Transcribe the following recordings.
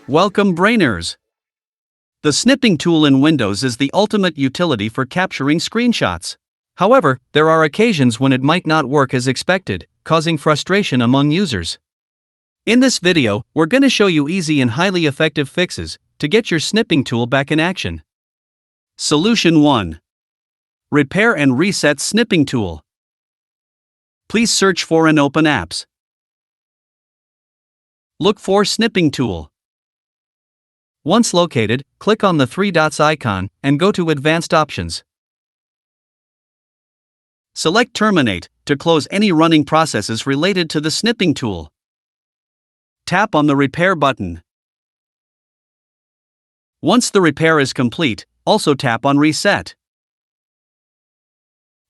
Welcome brainers! The snipping tool in Windows is the ultimate utility for capturing screenshots. However, there are occasions when it might not work as expected, causing frustration among users. In this video, we're going to show you easy and highly effective fixes to get your snipping tool back in action. Solution 1. Repair and reset snipping tool. Please search for and open apps. Look for snipping tool. Once located, click on the three dots icon and go to Advanced Options. Select Terminate to close any running processes related to the snipping tool. Tap on the Repair button. Once the repair is complete, also tap on Reset.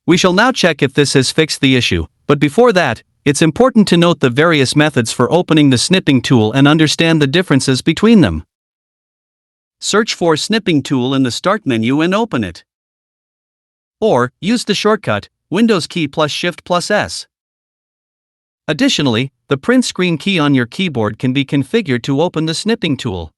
We shall now check if this has fixed the issue, but before that, it's important to note the various methods for opening the snipping tool and understand the differences between them. Search for Snipping Tool in the Start menu and open it. Or, use the shortcut, Windows key plus Shift plus S. Additionally, the print screen key on your keyboard can be configured to open the snipping tool.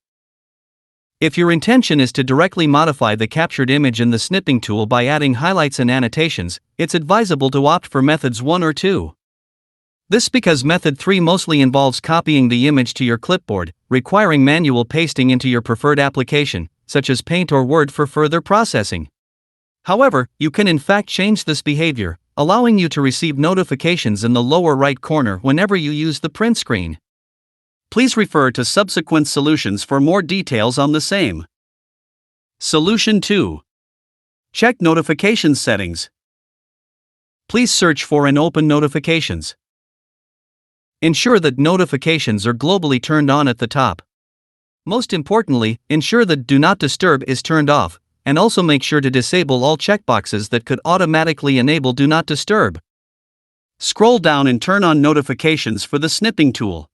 If your intention is to directly modify the captured image in the snipping tool by adding highlights and annotations, it's advisable to opt for methods 1 or 2. This because method 3 mostly involves copying the image to your clipboard, requiring manual pasting into your preferred application, such as Paint or Word for further processing. However, you can in fact change this behavior, allowing you to receive notifications in the lower right corner whenever you use the print screen. Please refer to subsequent solutions for more details on the same. Solution 2. Check Notifications settings. Please search for and open Notifications. Ensure that notifications are globally turned on at the top. Most importantly, ensure that Do Not Disturb is turned off, and also make sure to disable all checkboxes that could automatically enable Do Not Disturb. Scroll down and turn on notifications for the snipping tool.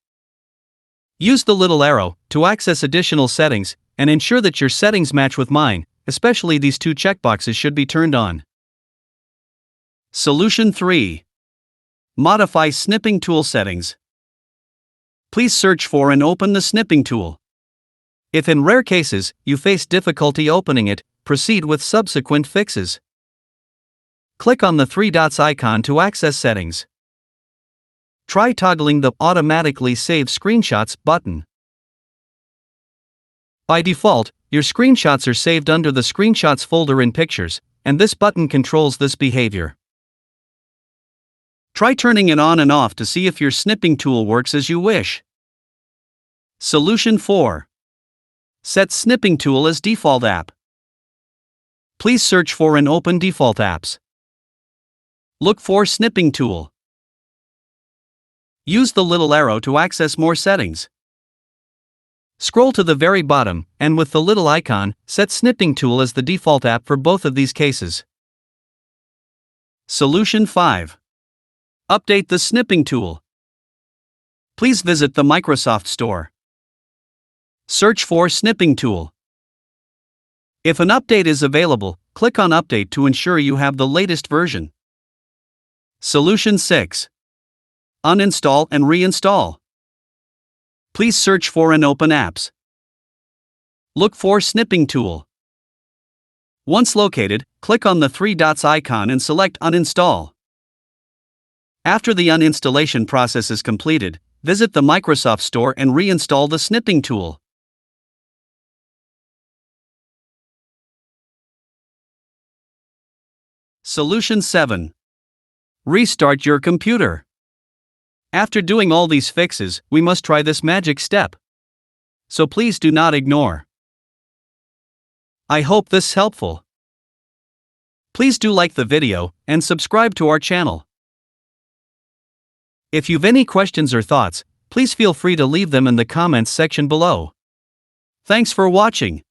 Use the little arrow to access additional settings, and ensure that your settings match with mine, especially these two checkboxes should be turned on. Solution 3. Modify snipping tool settings. Please search for and open the snipping tool. If in rare cases you face difficulty opening it, proceed with subsequent fixes. Click on the three dots icon to access settings. Try toggling the Automatically Save Screenshots button. By default, your screenshots are saved under the Screenshots folder in Pictures, and this button controls this behavior. Try turning it on and off to see if your snipping tool works as you wish. Solution 4. Set Snipping Tool as Default App. Please search for and open Default Apps. Look for Snipping Tool. Use the little arrow to access more settings. Scroll to the very bottom, and with the little icon, set Snipping Tool as the default app for both of these cases. Solution 5. Update the snipping tool. Please visit the Microsoft Store. Search for Snipping Tool. If an update is available, click on Update to ensure you have the latest version. Solution 6. Uninstall and reinstall. Please search for and open apps. Look for Snipping Tool. Once located, click on the three dots icon and select Uninstall. After the uninstallation process is completed, visit the Microsoft Store and reinstall the snipping tool. Solution 7. Restart your computer. After doing all these fixes, we must try this magic step. So please do not ignore. I hope this is helpful. Please do like the video and subscribe to our channel. If you've any questions or thoughts, please feel free to leave them in the comments section below. Thanks for watching.